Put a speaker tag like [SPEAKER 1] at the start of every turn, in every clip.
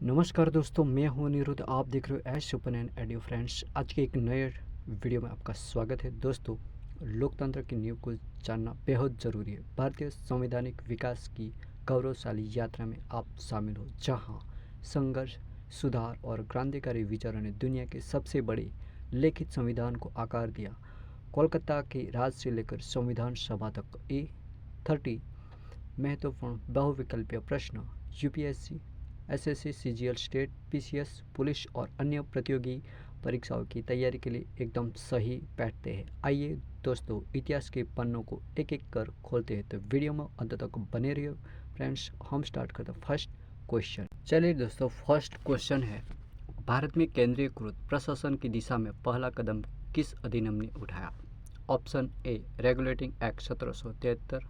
[SPEAKER 1] नमस्कार दोस्तों, मैं हूं अनिरुद्ध। आप देख रहे हो S open and audio friends. आज के एक नए वीडियो में आपका स्वागत है। दोस्तों, लोकतंत्र की नींव को जानना बेहद ज़रूरी है। भारतीय संवैधानिक विकास की गौरवशाली यात्रा में आप शामिल हो, जहां संघर्ष, सुधार और क्रांतिकारी विचारों ने दुनिया के सबसे बड़े लिखित संविधान को आकार दिया। कोलकाता के राज से लेकर संविधान सभा तक A30 महत्वपूर्ण बहुविकल्पीय प्रश्न UPSC, SSC, CGL, state, PCS, police और अन्य प्रतियोगी परीक्षाओं की तैयारी के लिए एकदम सही बैठते हैं। आइए दोस्तों, इतिहास के पन्नों को एक एक कर खोलते हैं, तो वीडियो में अंत तक बने रहिए फ्रेंड्स। हम स्टार्ट करते हैं फर्स्ट क्वेश्चन। चलिए दोस्तों, फर्स्ट क्वेश्चन है, भारत में केंद्रीयकृत प्रशासन की दिशा में पहला कदम किस अधिनियम ने उठाया? Option A, regulating act 1773,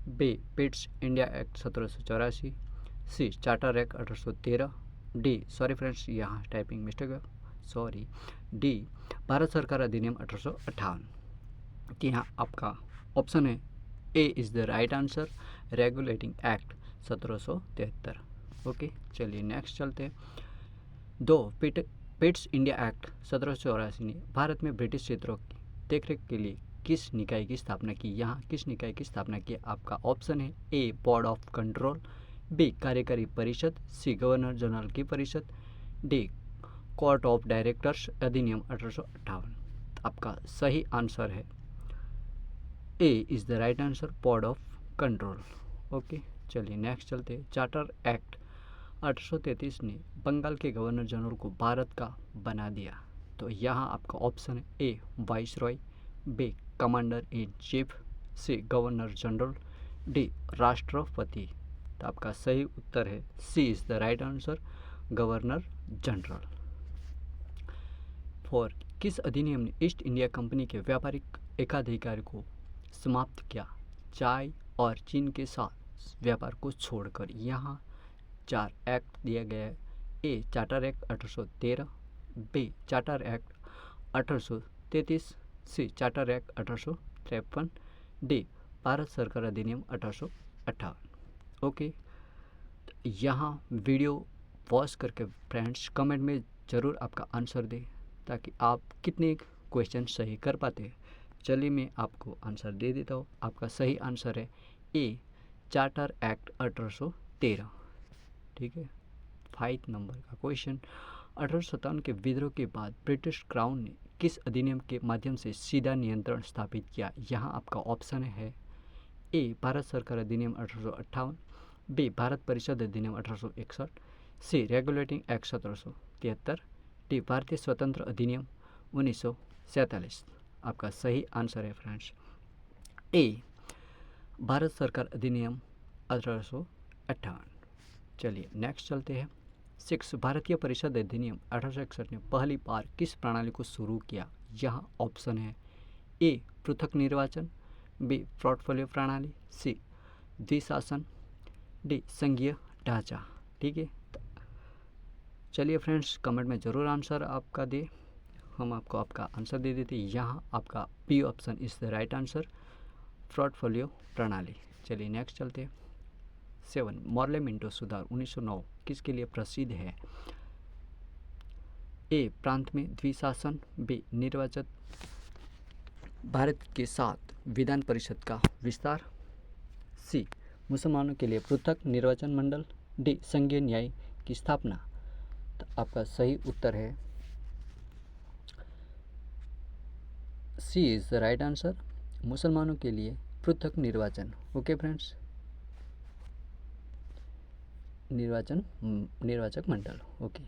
[SPEAKER 1] B, Pitt's India act 1784, C, charter act 1813, D, sorry friends यहाँ टाइपिंग मिस्टेक है, सॉरी, डी, भारत सरकार अधिनियम 1858। कि यहाँ आपका ऑप्शन है A is the right answer, regulating act 1773। Okay, चलिए नेक्स्ट चलते हैं। दो, पिट्स इंडिया एक्ट 1784 ने भारत में ब्रिटिश क्षेत्रों की देखरेख के लिए किस निकाय की स्थापना की? यहाँ किस निकाय की स्थापना की? आपका ऑप्शन है ए, बोर्ड ऑफ कंट्रोल, बी, कार्यकारी परिषद, सी, गवर्नर जनरल की परिषद, डी, कोर्ट ऑफ डायरेक्टर्स अधिनियम 1858। आपका सही आंसर है A is the right answer, board of control. Okay, चलिए नेक्स्ट चलते हैं। चार्टर एक्ट 1833 ने बंगाल के गवर्नर जनरल को भारत का बना दिया। तो यहाँ आपका ऑप्शन है A, viceroy, B, commander in chief, C, governor general, D, राष्ट्रपति। तो आपका सही उत्तर है C is the right answer, governor general. Four, किस अधिनियम ने ईस्ट इंडिया कंपनी के व्यापारिक एकाधिकार को समाप्त किया? चाय और चीन के साथ व्यापार को छोड़कर। यहाँ 4 एक्ट दिया गया है। A, charter act 1813, B, charter act 1833, C, charter act 1853, D, Bharat सरकार अधिनियम 1858। ओके, तो यहाँ वीडियो पॉज करके फ्रेंड्स कमेंट में ज़रूर आपका आंसर दें, ताकि आप कितने क्वेश्चन सही कर पाते हैं। चलिए मैं आपको आंसर दे देता हूँ। आपका सही आंसर है ए, चार्टर एक्ट 1813। ठीक है, 5 नंबर का क्वेश्चन। 1857 के विद्रोह के बाद ब्रिटिश क्राउन ने किस अधिनियम के माध्यम से सीधा नियंत्रण स्थापित किया? यहाँ आपका ऑप्शन है ए, भारत सरकार अधिनियम 1858, बी, भारत परिषद अधिनियम 1861, सी, रेगुलेटिंग एक्ट 1773, डी, भारतीय स्वतंत्र अधिनियम 1947। आपका सही आंसर है फ्रेंड्स ए, भारत सरकार अधिनियम 1858। चलिए नेक्स्ट चलते हैं। 6, भारतीय परिषद अधिनियम 1861 ने पहली बार किस प्रणाली को शुरू किया? यहाँ ऑप्शन है ए, पृथक निर्वाचन, बी, पोर्टफोलियो प्रणाली, सी, द्विशासन, डी, संघीय ढांचा। ठीक है, चलिए फ्रेंड्स कमेंट में ज़रूर आंसर आपका दे, हम आपको आपका आंसर दे देते हैं। यहाँ आपका B option is the right answer, portfolio प्रणाली। चलिए नेक्स्ट चलते हैं। 7, मॉर्ले मिंटो सुधार 1909 किसके लिए प्रसिद्ध है? ए, प्रांत में द्विशासन, बी, निर्वाचित भारत के साथ विधान परिषद का विस्तार, सी, मुसलमानों के लिए पृथक निर्वाचन मंडल, डी, संघीय न्याय की स्थापना। तो आपका सही उत्तर है C is the right answer, मुसलमानों के लिए पृथक निर्वाचन। ओके फ्रेंड्स, निर्वाचक मंडल। ओके,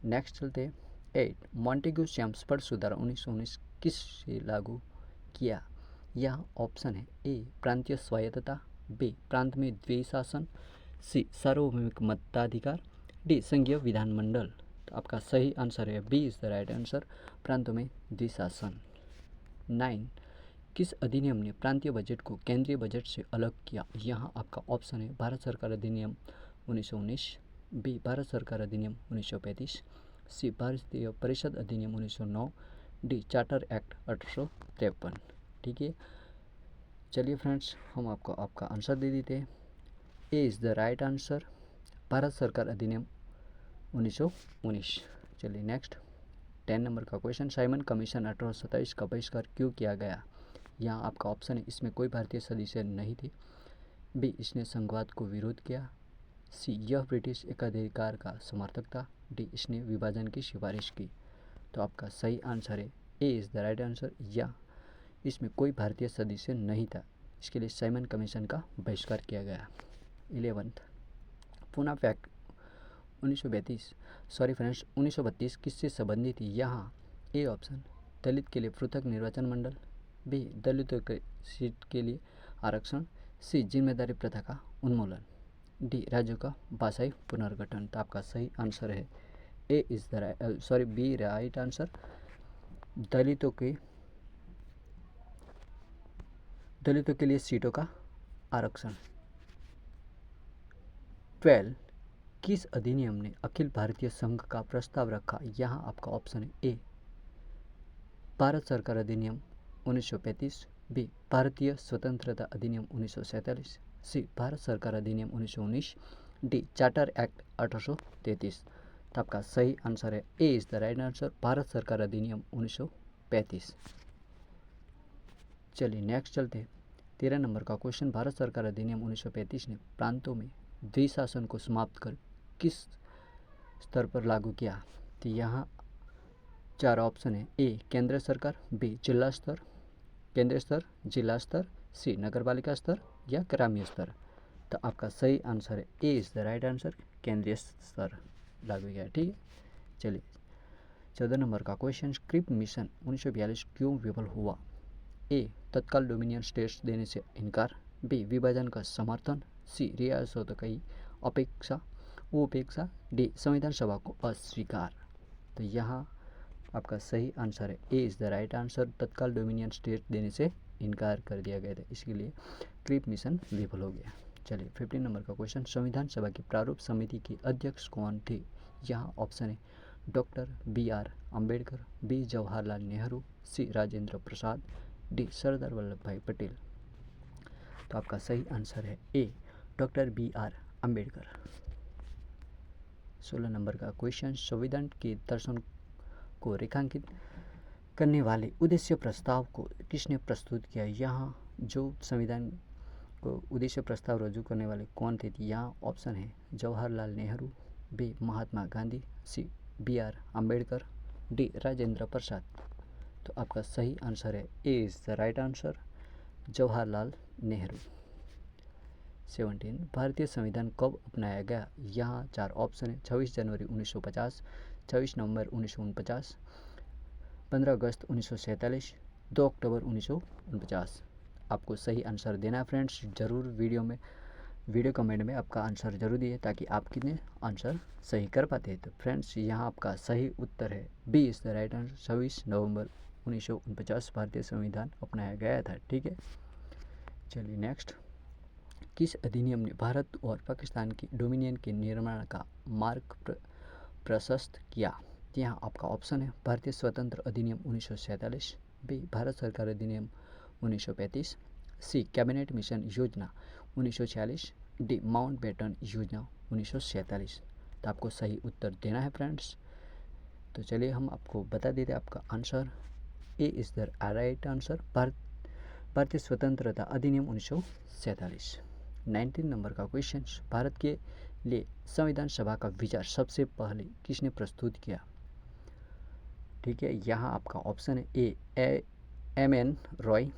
[SPEAKER 1] नेक्स्ट चलते हैं। 8, मॉन्टेग्यू चैम्सफोर्ड सुधार 1919 किस से लागू किया? यहाँ ऑप्शन है ए, प्रांतीय स्वायत्तता, बी, प्रांत में द्विशासन, सी, सार्वभौमिक मताधिकार, डी, संघीय विधानमंडल। तो आपका सही आंसर है B is the right answer, प्रांतों में द्विशासन। 9, किस अधिनियम ने प्रांतीय बजट को केंद्रीय बजट से अलग किया? यहाँ आपका ऑप्शन है भारत सरकार अधिनियम 1919, बी, भारत सरकार अधिनियम 1935, सी, भारतीय परिषद अधिनियम 1909, डी, चार्टर एक्ट 1853। ठीक है, चलिए फ्रेंड्स हम आपको आपका आंसर दे देते हैं। ए is the right answer, Bharat सरकार अधिनियम 1919। चलिए नेक्स्ट 10 नंबर का क्वेश्चन, साइमन कमीशन 1827 का बहिष्कार क्यों किया गया? यहाँ आपका ऑप्शन है, इसमें कोई भारतीय सदस्य नहीं थे। बी, इसने संघवाद को विरोध किया। सी, यह ब्रिटिश एकाधिकार का समर्थक था। डी, इसने विभाजन की सिफारिश की। तो आपका सही आंसर है A is the right answer, या इसमें कोई भारतीय सदस्य नहीं था, इसके लिए साइमन कमीशन का बहिष्कार किया गया। 11th पुनः फैक्ट 1932 किससे संबंधित थी? यहाँ ए ऑप्शन, दलित के लिए पृथक निर्वाचन मंडल। बी, दलितों के सीट के लिए आरक्षण। सी, जिम्मेदारी प्रथा का उन्मूलन। डी, राज्यों का भाषाई पुनर्गठन। तो आपका सही आंसर है A is the B right answer, दलितों के लिए सीटों का आरक्षण। 12 किस अधिनियम ने अखिल भारतीय संघ का प्रस्ताव रखा? यहाँ आपका ऑप्शन है ए, भारत सरकार अधिनियम 1935। बी, भारतीय स्वतंत्रता अधिनियम 1947। सी, भारत सरकार अधिनियम 1919। D, charter act 1833। तो आपका सही आंसर है A is the right answer, Bharat सरकार अधिनियम 1935। चलिए नेक्स्ट चलते हैं 13 नंबर का क्वेश्चन, भारत सरकार अधिनियम 1935 ने प्रांतों में द्विशासन को समाप्त कर किस स्तर पर लागू किया? तो यहाँ 4 ऑप्शन है, ए केंद्र सरकार, बी जिला स्तर, केंद्रीय स्तर, जिला स्तर, सी नगरपालिका स्तर या ग्रामीण स्तर। तो आपका सही आंसर है A is the right answer, केंद्रीय स्तर लागू किया है। ठीक है, चलिए 14 नंबर का क्वेश्चन, क्रिप मिशन 1942 क्यों विफल हुआ? ए, तत्काल डोमिनियन स्टेट्स देने से इनकार। बी, विभाजन का समर्थन। सी, रियासतों की उपेक्षा। डी, संविधान सभा को अस्वीकार। तो यहाँ आपका सही आंसर है A is the right answer, तत्काल डोमिनियन स्टेट देने से इनकार कर दिया गया था, इसके लिए क्रिप मिशन विफल हो गया। चलिए 15 नंबर का क्वेश्चन, संविधान सभा की प्रारूप समिति की अध्यक्ष कौन थे? यहाँ ऑप्शन है doctor B R. Ambedkar, B Jawaharlal Nehru, C Rajendra Prasad, D Sardar Vallabh Bhai Patel. तो आपका सही आंसर है A doctor B R. Ambedkar. 16 number का क्वेश्चन, संविधान के दर्शन को रेखांकित करने वाले उद्देश्य प्रस्ताव को किसने प्रस्तुत किया? यहाँ जो संविधान को उद्देश्य प्रस्ताव रजू करने वाले कौन थे? यहाँ ऑप्शन है जवाहरलाल नेहरू, बी महात्मा गांधी, सी बी.आर. अम्बेडकर, डी राजेंद्र प्रसाद। तो आपका सही आंसर है A is the right answer, Jawaharlal Nehru. 17 भारतीय संविधान कब अपनाया गया? यहाँ 4 ऑप्शन है, 26 जनवरी 1950, 26 नवंबर 1949, 15 अगस्त 1947, 2 अक्टूबर 1949। आपको सही आंसर देना है फ्रेंड्स, ज़रूर वीडियो कमेंट में आपका आंसर जरूर दिए ताकि आप कितने आंसर सही कर पाते हैं। तो फ्रेंड्स यहाँ आपका सही उत्तर है B is the right answer, 26 नवंबर 1949 भारतीय संविधान अपनाया गया था। ठीक है, चलिए नेक्स्ट, किस अधिनियम ने भारत और पाकिस्तान की डोमिनियन के निर्माण का मार्ग प्रशस्त किया? यहाँ आपका ऑप्शन है भारतीय स्वतंत्र अधिनियम 1947, बी भारत सरकार अधिनियम 1935, सी कैबिनेट मिशन योजना 1946, डी माउंटबेटन योजना 1947। तो आपको सही उत्तर देना है फ्रेंड्स। तो चलिए हम आपको बता देते हैं आपका answer A is the right answer, भारतीय स्वतंत्रता अधिनियम 1947। 19 नंबर का क्वेश्चन, भारत के लिए संविधान सभा का विचार सबसे पहले किसने प्रस्तुत किया? ठीक है, यहाँ आपका ऑप्शन है ए एम.एन. रॉय,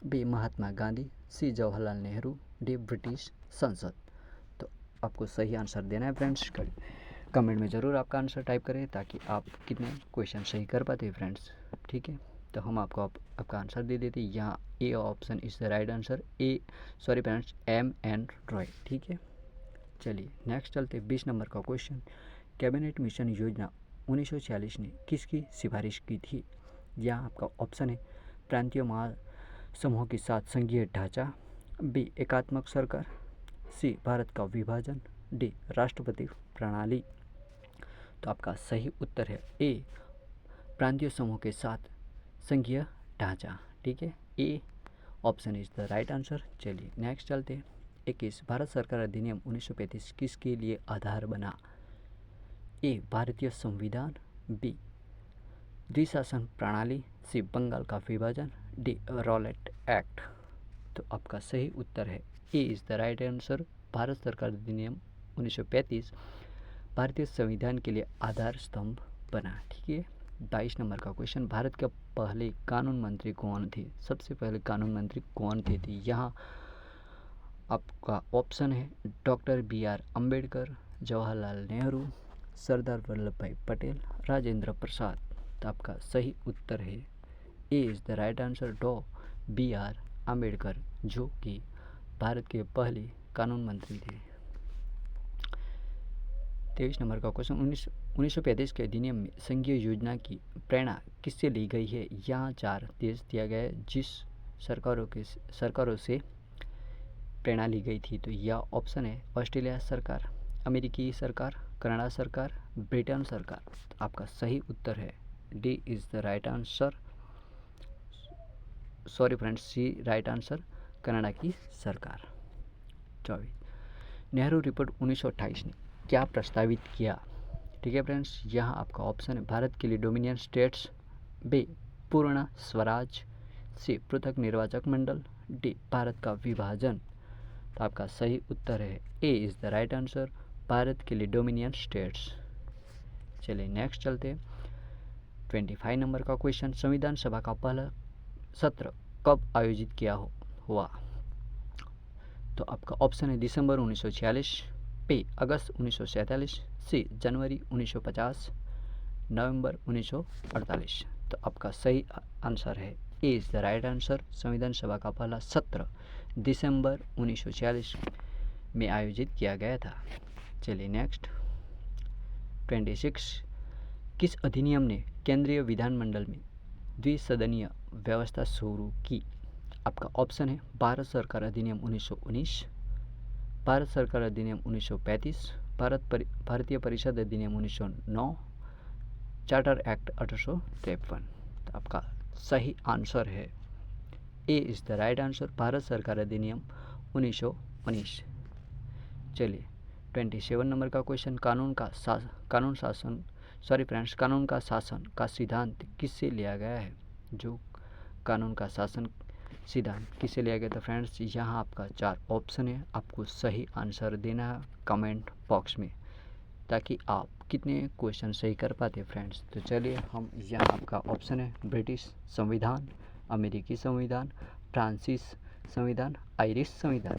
[SPEAKER 1] बी महात्मा गांधी, सी जवाहरलाल नेहरू, डी ब्रिटिश संसद। तो आपको सही आंसर देना है फ्रेंड्स, कमेंट में ज़रूर आपका आंसर टाइप करें ताकि आप कितने क्वेश्चन सही कर पाते हैं फ्रेंड्स। ठीक है, तो हम आपका आंसर दे देते हैं, यहाँ A option is the right answer, friends M.N.. Roy. ठीक है, चलिए नेक्स्ट चलते 20 नंबर का क्वेश्चन, कैबिनेट मिशन योजना 1946 ने किसकी सिफारिश की थी? यहाँ आपका ऑप्शन है प्रांतीय महासमूहों के साथ संघीय ढांचा, बी एकात्मक सरकार, सी भारत का विभाजन, डी राष्ट्रपति प्रणाली। तो आपका सही उत्तर है ए प्रांतीय समूह के साथ संघीय ढांचा। ठीक है, A option is the right answer. चलिए नेक्स्ट चलते हैं 21 भारत सरकार अधिनियम 1935 किसके लिए आधार बना? ए भारतीय संविधान, बी द्विशासन प्रणाली, सी बंगाल का विभाजन, डी रॉलेट एक्ट। तो आपका सही उत्तर है A is the right answer. Bharat सरकार अधिनियम 1935 भारतीय संविधान के लिए आधार स्तंभ बना। ठीक है। 22 नंबर का क्वेश्चन, भारत के पहले कानून मंत्री कौन थे? सबसे पहले कानून मंत्री कौन थे? यहाँ आपका ऑप्शन है डॉक्टर BR अम्बेडकर, जवाहरलाल नेहरू, सरदार वल्लभ भाई पटेल, राजेंद्र प्रसाद। तो आपका सही उत्तर है A is the right answer, BR Ambedkar, जो कि भारत के पहले कानून मंत्री थे। 23 नंबर का क्वेश्चन, 1935 के अधिनियम में संघीय योजना की प्रेरणा किससे ली गई है? यहाँ 4 देश दिया गया है जिस सरकारों से प्रेरणा ली गई थी। तो यह ऑप्शन है ऑस्ट्रेलिया सरकार, अमेरिकी सरकार, कनाडा सरकार, ब्रिटेन सरकार। तो आपका सही उत्तर है D is the right answer, sorry friends, C right answer, Canada की सरकार। 24 नेहरू रिपोर्ट 1928 ने क्या प्रस्तावित किया? ठीक है फ्रेंड्स, यहाँ आपका ऑप्शन है भारत के लिए डोमिनियन स्टेट्स, बी पूर्ण स्वराज, सी पृथक निर्वाचक मंडल, डी भारत का विभाजन। तो आपका सही उत्तर है A is the right answer, Bharat के लिए डोमिनियन स्टेट्स। चलिए नेक्स्ट चलते। 25 नंबर का क्वेश्चन, संविधान सभा का पहला सत्र कब आयोजित किया हुआ? तो आपका ऑप्शन है दिसंबर 1946, बी अगस्त 1947, सी जनवरी 1950, नवंबर 1948। तो आपका सही आंसर है A is the right answer, संविधान सभा का पहला सत्र दिसंबर 1946 में आयोजित किया गया था। चलिए नेक्स्ट। 26 किस अधिनियम ने केंद्रीय विधानमंडल में द्विसदनीय व्यवस्था शुरू की? आपका ऑप्शन है भारत सरकार अधिनियम 1919, भारत सरकार अधिनियम 1935, भारतीय परिषद अधिनियम 1909, चार्टर एक्ट 1853। तो आपका सही आंसर है A is the right answer, Bharat सरकार अधिनियम 1919। चलिए 27 नंबर का क्वेश्चन, कानून का शासन का सिद्धांत किससे लिया गया है? जो कानून का शासन सिद्धांत किससे लिया गया था फ्रेंड्स? यहाँ आपका 4 ऑप्शन है, आपको सही आंसर देना है कमेंट बॉक्स में, ताकि आप कितने क्वेश्चन सही कर पाते फ्रेंड्स। तो चलिए हम, यहाँ आपका ऑप्शन है ब्रिटिश संविधान, अमेरिकी संविधान, फ्रांसीस संविधान, आयरिश संविधान।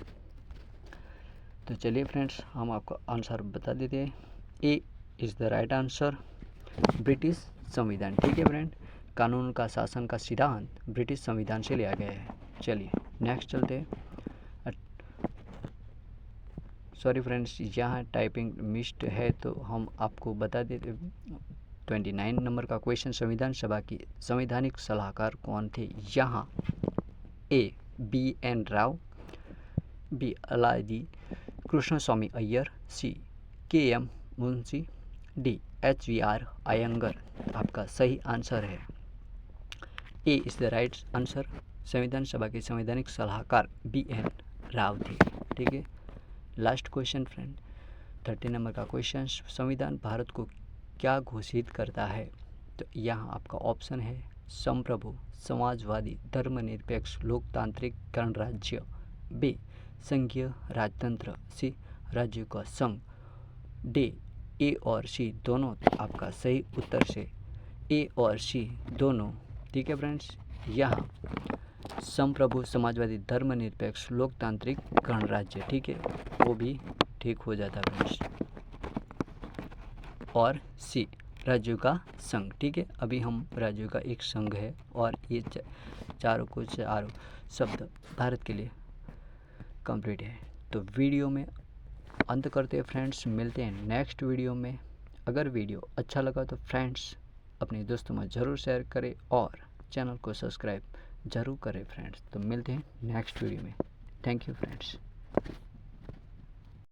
[SPEAKER 1] तो चलिए फ्रेंड्स हम आपको आंसर बता देते हैं, ए is the right answer, British संविधान। ठीक है फ्रेंड, कानून का शासन का सिद्धांत ब्रिटिश संविधान से लिया गया है। चलिए नेक्स्ट चलते हैं। सॉरी फ्रेंड्स, यहाँ टाइपिंग मिस्ड है तो हम आपको बता देते। 29 नंबर का क्वेश्चन, संविधान सभा की संवैधानिक सलाहकार कौन थे? यहाँ ए BN राव, B Alladi Krishnaswami Iyer, C KM Munshi, D HVR Ayyangar. आपका सही आंसर है A is the right answer, संविधान सभा के संवैधानिक सलाहकार BN राव थे। ठीक है। लास्ट क्वेश्चन फ्रेंड, 30 नंबर का क्वेश्चन, संविधान भारत को क्या घोषित करता है? तो यहाँ आपका ऑप्शन है संप्रभु, समाजवादी, धर्मनिरपेक्ष, लोकतांत्रिक गणराज्य, बी संघीय राजतंत्र, सी राज्यों का संघ, डी ए और सी दोनों। आपका सही उत्तर से ए और सी दोनों। ठीक है फ्रेंड्स, यहाँ संप्रभु, समाजवादी, धर्मनिरपेक्ष, लोकतांत्रिक गणराज्य, ठीक है, वो भी ठीक हो जाता फ्रेंड्स, और सी राज्यों का संघ। ठीक है, अभी हम राज्यों का एक संघ है और ये चारों शब्द भारत के लिए कंप्लीट है। तो वीडियो में अंत करते हैं फ्रेंड्स, मिलते हैं नेक्स्ट वीडियो में। अगर वीडियो अच्छा लगा तो फ्रेंड्स अपने दोस्तों में ज़रूर शेयर करें और चैनल को सब्सक्राइब ज़रूर करें फ्रेंड्स। तो मिलते हैं नेक्स्ट वीडियो में। Thank you friends.